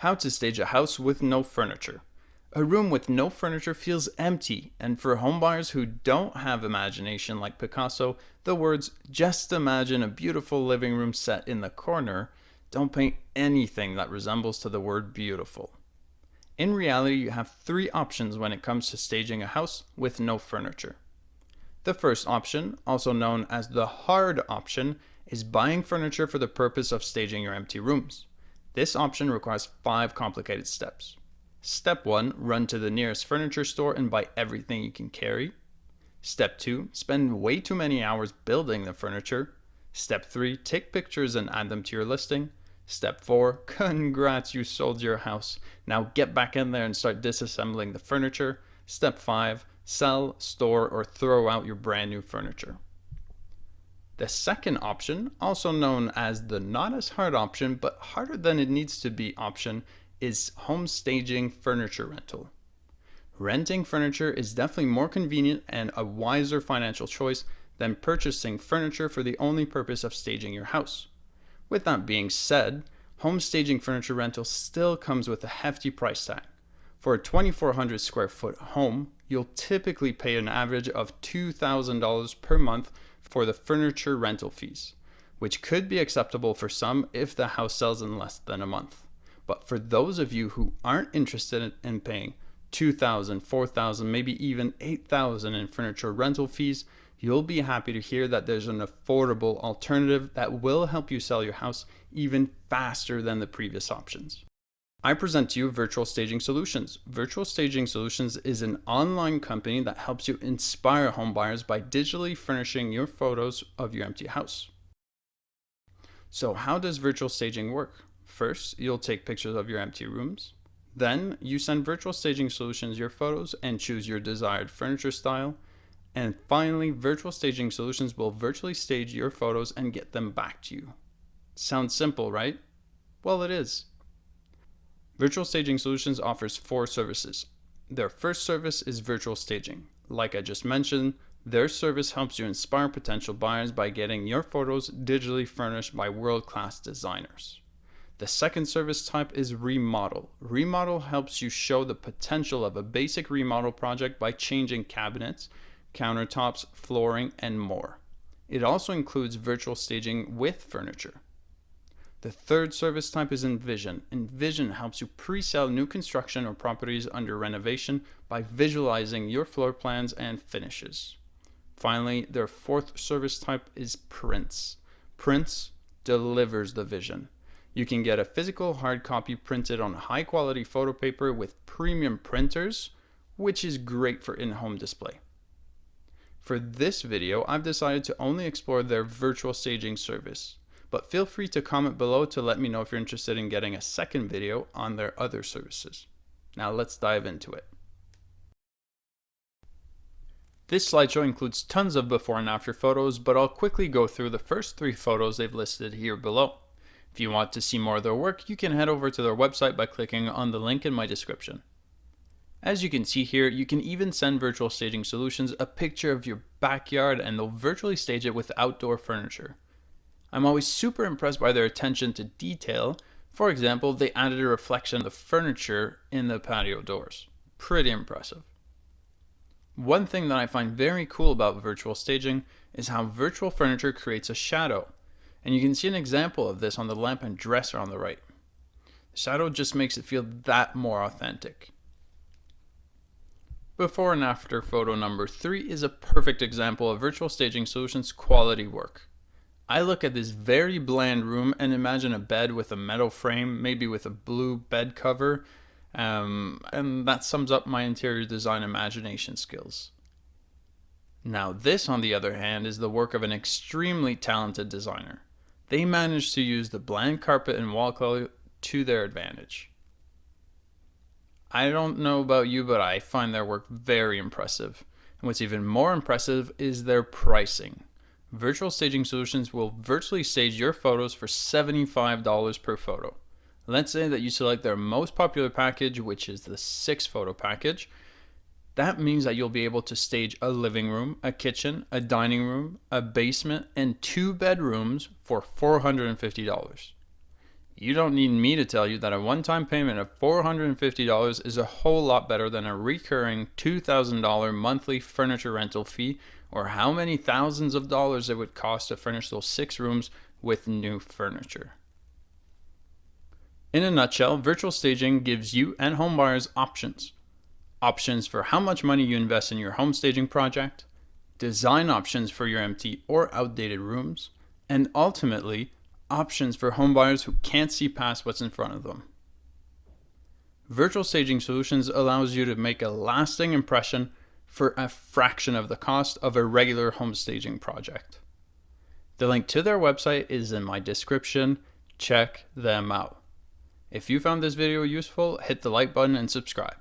How to stage a house with no furniture. A room with no furniture feels empty, and for homebuyers who don't have imagination like Picasso, the words "just imagine a beautiful living room set in the corner" don't paint anything that resembles to the word beautiful. In reality, you have three options when it comes to staging a house with no furniture. The first option, also known as the hard option, is buying furniture for the purpose of staging your empty rooms. This option requires 5 complicated steps. Step 1, run to the nearest furniture store and buy everything you can carry. Step 2, spend way too many hours building the furniture. Step 3, take pictures and add them to your listing. Step 4, congrats, you sold your house. Now get back in there and start disassembling the furniture. Step 5, sell, store, or throw out your brand new furniture. The second option, also known as the not as hard option, but harder than it needs to be option, is home staging furniture rental. Renting furniture is definitely more convenient and a wiser financial choice than purchasing furniture for the only purpose of staging your house. With that being said, home staging furniture rental still comes with a hefty price tag. For a 2,400 square foot home, you'll typically pay an average of $2,000 per month for the furniture rental fees, which could be acceptable for some if the house sells in less than a month. But for those of you who aren't interested in paying $2,000, $4,000, maybe even $8,000 in furniture rental fees, you'll be happy to hear that there's an affordable alternative that will help you sell your house even faster than the previous options. I present to you Virtual Staging Solutions. Virtual Staging Solutions is an online company that helps you inspire homebuyers by digitally furnishing your photos of your empty house. So how does virtual staging work? First, you'll take pictures of your empty rooms. Then, you send Virtual Staging Solutions your photos and choose your desired furniture style. And finally, Virtual Staging Solutions will virtually stage your photos and get them back to you. Sounds simple, right? Well, it is. Virtual Staging Solutions offers 4 services. Their first service is virtual staging. Like I just mentioned, their service helps you inspire potential buyers by getting your photos digitally furnished by world-class designers. The second service type is remodel. Remodel helps you show the potential of a basic remodel project by changing cabinets, countertops, flooring, and more. It also includes virtual staging with furniture. The third service type is Envision. Envision helps you pre-sell new construction or properties under renovation by visualizing your floor plans and finishes. Finally, their fourth service type is Prints. Prints delivers the vision. You can get a physical hard copy printed on high quality photo paper with premium printers, which is great for in-home display. For this video, I've decided to only explore their virtual staging service, but feel free to comment below to let me know if you're interested in getting a second video on their other services. Now let's dive into it. This slideshow includes tons of before and after photos, but I'll quickly go through the first 3 photos they've listed here below. If you want to see more of their work, you can head over to their website by clicking on the link in my description. As you can see here, you can even send Virtual Staging Solutions a picture of your backyard and they'll virtually stage it with outdoor furniture. I'm always super impressed by their attention to detail. For example, they added a reflection of the furniture in the patio doors. Pretty impressive. One thing that I find very cool about virtual staging is how virtual furniture creates a shadow. And you can see an example of this on the lamp and dresser on the right. The shadow just makes it feel that more authentic. Before and after photo number 3 is a perfect example of Virtual Staging Solutions' quality work. I look at this very bland room and imagine a bed with a metal frame, maybe with a blue bed cover, and that sums up my interior design imagination skills. Now this, on the other hand, is the work of an extremely talented designer. They managed to use the bland carpet and wall color to their advantage. I don't know about you, but I find their work very impressive. And what's even more impressive is their pricing. Virtual Staging Solutions will virtually stage your photos for $75 per photo. Let's say that you select their most popular package, which is the 6 photo package. That means that you'll be able to stage a living room, a kitchen, a dining room, a basement, and 2 bedrooms for $450. You don't need me to tell you that a one-time payment of $450 is a whole lot better than a recurring $2,000 monthly furniture rental fee, or how many thousands of dollars it would cost to furnish those 6 rooms with new furniture. In a nutshell, virtual staging gives you and homebuyers options. Options for how much money you invest in your home staging project, design options for your empty or outdated rooms, and ultimately, options for homebuyers who can't see past what's in front of them. Virtual staging solutions allows you to make a lasting impression for a fraction of the cost of a regular home staging project. The link to their website is in my description. Check them out. If you found this video useful, hit the like button and subscribe.